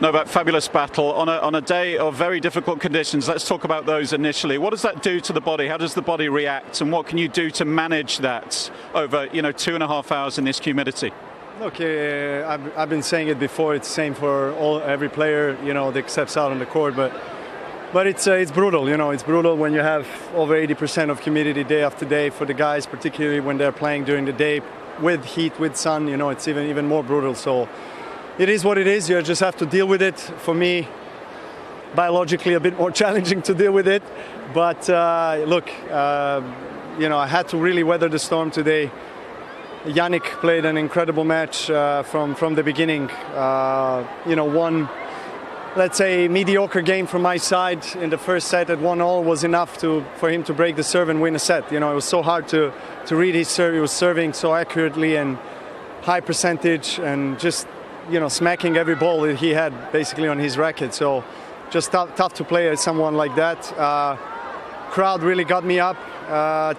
Novak, fabulous battle on a day of very difficult conditions. Let's talk about those initially. What does that do to the body? How does the body react, and what can you do to manage that over 2.5 hours in this humidity? Look, I've been saying it before. It's the same for every player, that steps out on the court. But it's brutal. It's brutal when you have over 80% of humidity day after day for the guys, particularly when they're playing during the day with heat, with sun. It's even more brutal. So it is what it is. You just have to deal with it. For me, biologically a bit more challenging to deal with it. But look, I had to really weather the storm today. Yannick played an incredible match from the beginning. One, let's say, mediocre game from my side in the first set at 1-1 was enough for him to break the serve and win a set. It was so hard to read his serve. He was serving so accurately and high percentage and just, smacking every ball that he had basically on his racket. So just tough to play as someone like that. Crowd really got me up.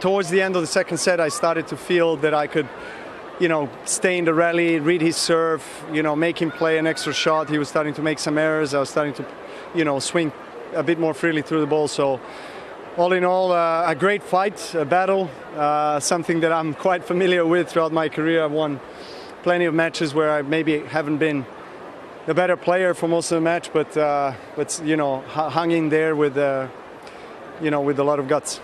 Towards the end of the second set, I started to feel that I could, stay in the rally, read his serve, make him play an extra shot. He was starting to make some errors. I was starting to, swing a bit more freely through the ball. So all in all, a great fight, a battle, something that I'm quite familiar with throughout my career. I've won plenty of matches where I maybe haven't been the better player for most of the match, but hung in there with, with a lot of guts.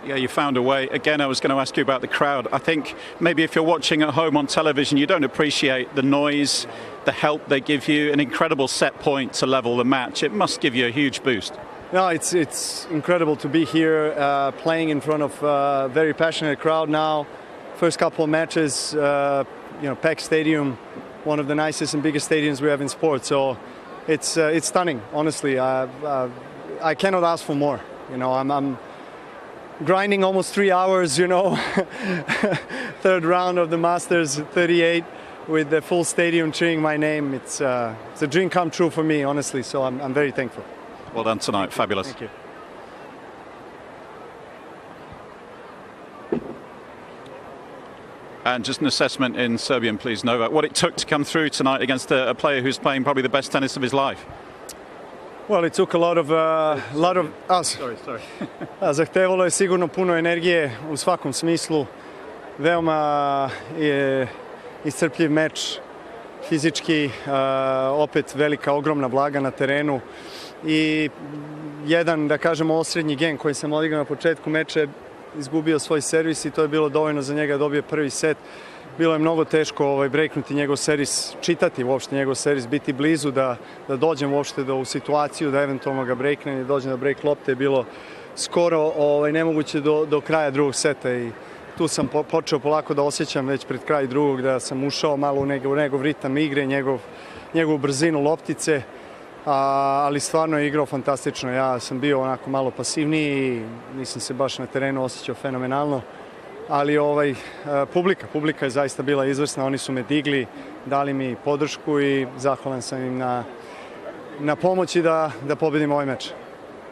Yeah, you found a way. Again, I was going to ask you about the crowd. I think maybe if you're watching at home on television, you don't appreciate the noise, the help they give you, an incredible set point to level the match. It must give you a huge boost. No, it's incredible to be here playing in front of a very passionate crowd now. First couple of matches, packed stadium, one of the nicest and biggest stadiums we have in sports. So it's stunning, honestly. I cannot ask for more. I'm grinding almost 3 hours, third round of the Masters 38 with the full stadium cheering my name. It's a dream come true for me, honestly, so I'm very thankful. Well done tonight, fabulous. Thank you. And just an assessment in Serbian, please, Novak, what it took to come through tonight against a player who's playing probably the best tennis of his life. Well, it took a lot of Sorry. Zahtevalo je sigurno puno energije u svakom smislu. Veoma je iscrpljiv meč, fizički opet velika, ogromna vlaga na terenu i jedan, da kažemo, osrednji gen koji sam odigrao na početku meča izgubio svoj servis i to je bilo dovoljno za njega da dobije prvi set. Bilo je mnogo teško breaknuti njegov servis, čitati uopšte njegov servis, biti blizu da dođem uopšte u situaciju da eventualno ga breaknem i dođem da break lopte. Je bilo skoro nemoguće do kraja drugog seta i tu sam počeo polako da osjećam već pred kraj drugog da sam ušao malo u njegov ritam igre, njegovu brzinu loptice, ali stvarno je igrao fantastično. Ja sam bio onako malo pasivniji i nisam se baš na terenu osjećao fenomenalno. Ali publika je zaista bila izvrsna, oni su me digli, dali mi podršku i zahvalan sam im na pomoći da pobedim ovaj meč.